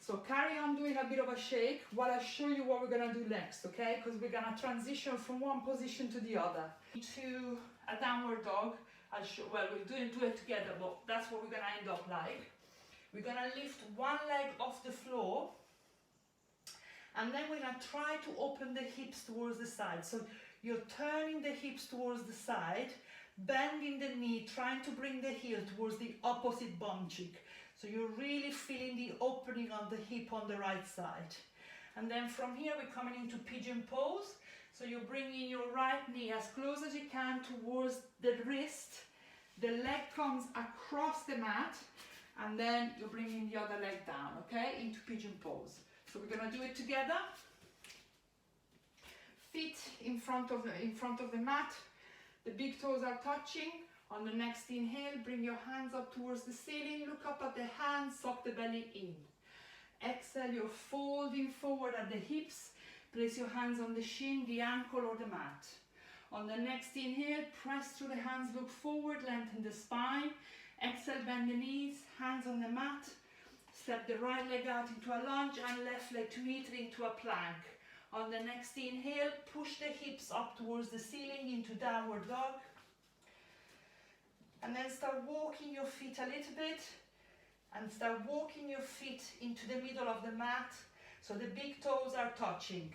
So carry on doing a bit of a shake while I show you what we're gonna do next, okay? Because we're gonna transition from one position to the other. To a downward dog. Well, we'll do it together, but that's what we're gonna end up like. We're gonna lift one leg off the floor, and then we're gonna try to open the hips towards the side. So you're turning the hips towards the side, bending the knee, trying to bring the heel towards the opposite bum cheek. So you're really feeling the opening of the hip on the right side. And then from here we're coming into pigeon pose. So you're bringing your right knee as close as you can towards the wrist. The leg comes across the mat, and then you're bringing the other leg down, okay, into pigeon pose. So we're gonna do it together. Feet in front of the mat. The big toes are touching. On the next inhale, bring your hands up towards the ceiling. Look up at the hands, suck the belly in. Exhale, you're folding forward at the hips. Place your hands on the shin, the ankle, or the mat. On the next inhale, press through the hands, look forward, lengthen the spine. Exhale, bend the knees, hands on the mat. Step the right leg out into a lunge and left leg to meet it into a plank. On the next inhale, push the hips up towards the ceiling into downward dog. And then start walking your feet a little bit. And start walking your feet into the middle of the mat so the big toes are touching.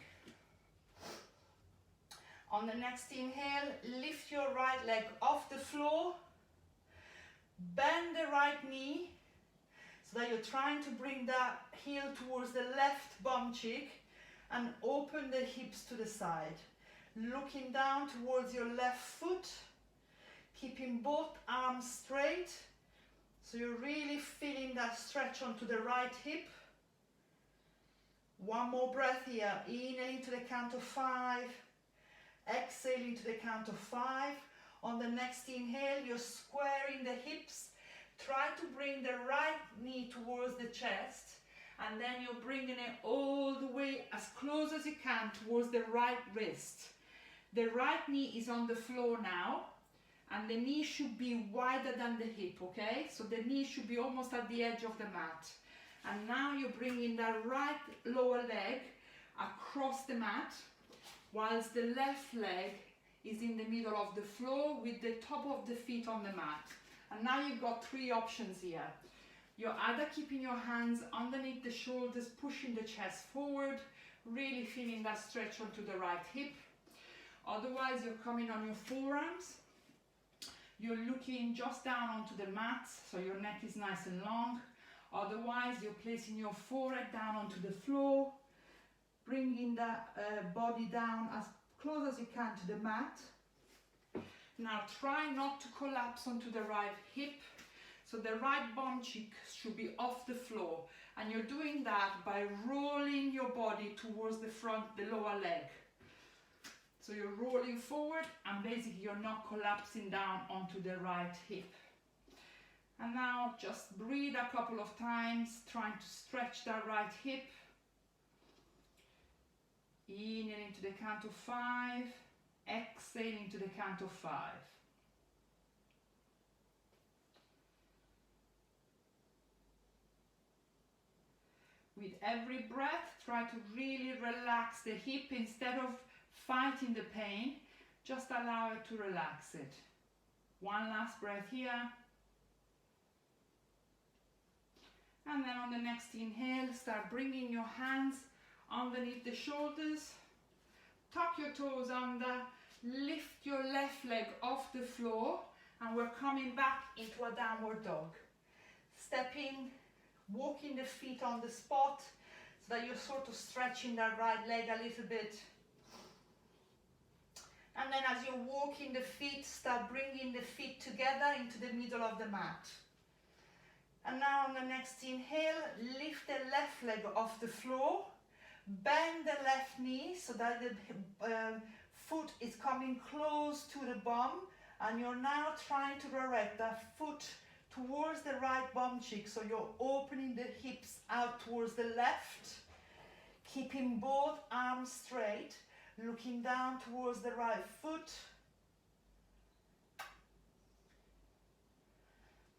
On the next inhale, lift your right leg off the floor. Bend the right knee so that you're trying to bring that heel towards the left bum cheek and open the hips to the side. Looking down towards your left foot, keeping both arms straight. So you're really feeling that stretch onto the right hip. One more breath here. Inhaling to the count of 5. Exhaling to the count of 5. On the next inhale, you're squaring the hips. Try to bring the right knee towards the chest. And then you're bringing it all the way as close as you can towards the right wrist. The right knee is on the floor now. And the knee should be wider than the hip, okay? So the knee should be almost at the edge of the mat. And now you're bringing that right lower leg across the mat, whilst the left leg is in the middle of the floor with the top of the feet on the mat. And now you've got 3 options here. You're either keeping your hands underneath the shoulders, pushing the chest forward, really feeling that stretch onto the right hip. Otherwise, you're coming on your forearms. You're looking just down onto the mat, so your neck is nice and long. Otherwise, you're placing your forehead down onto the floor, bringing the body down as close as you can to the mat. Now try not to collapse onto the right hip. So the right bum cheek should be off the floor. And you're doing that by rolling your body towards the front, the lower leg. So you're rolling forward and basically you're not collapsing down onto the right hip. And now just breathe a couple of times, trying to stretch that right hip. Inhaling to the count of 5, exhaling to the count of 5. With every breath, try to really relax the hip instead of fighting the pain. Just allow it to relax it. One last breath here. And then on the next inhale, start bringing your hands underneath the shoulders. Tuck your toes under. Lift your left leg off the floor. And we're coming back into a downward dog. Stepping, walking the feet on the spot so that you're sort of stretching that right leg a little bit. And then as you're walking the feet, start bringing the feet together into the middle of the mat. And now on the next inhale, lift the left leg off the floor. Bend the left knee so that the foot is coming close to the bum. And you're now trying to direct that foot towards the right bum cheek. So you're opening the hips out towards the left. Keeping both arms straight. Looking down towards the right foot.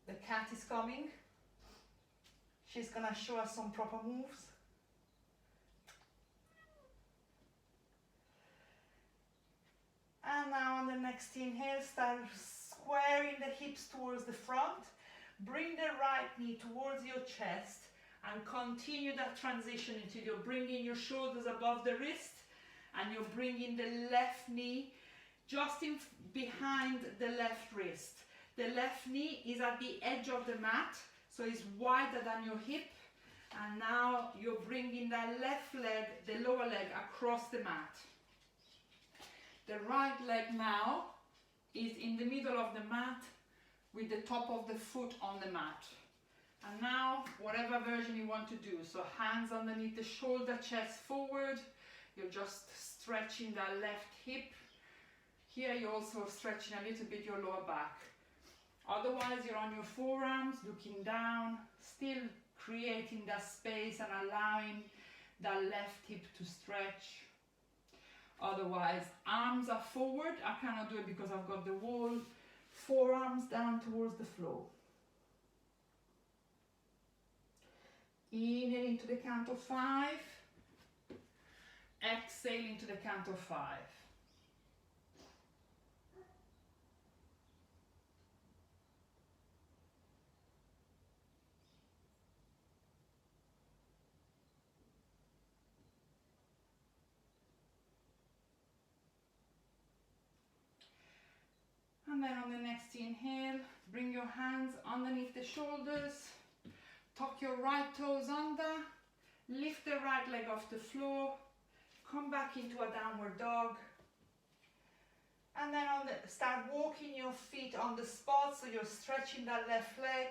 The cat is coming. She's gonna show us some proper moves. And now on the next inhale, start squaring the hips towards the front. Bring the right knee towards your chest and continue that transition until you're bringing your shoulders above the wrist and you're bringing the left knee just in behind the left wrist. The left knee is at the edge of the mat, so it's wider than your hip. And now you're bringing that left leg, the lower leg, across the mat. The right leg now is in the middle of the mat with the top of the foot on the mat. And now, whatever version you want to do, so hands underneath the shoulder, chest forward, you're just stretching that left hip. Here you're also stretching a little bit your lower back. Otherwise, you're on your forearms, looking down, still creating that space and allowing that left hip to stretch. Otherwise, arms are forward. I cannot do it because I've got the wall. Forearms down towards the floor. Inhale into the count of 5. Exhale into the count of 5. And then on the next inhale, bring your hands underneath the shoulders, tuck your right toes under, lift the right leg off the floor, come back into a downward dog. And then start walking your feet on the spot, so you're stretching that left leg.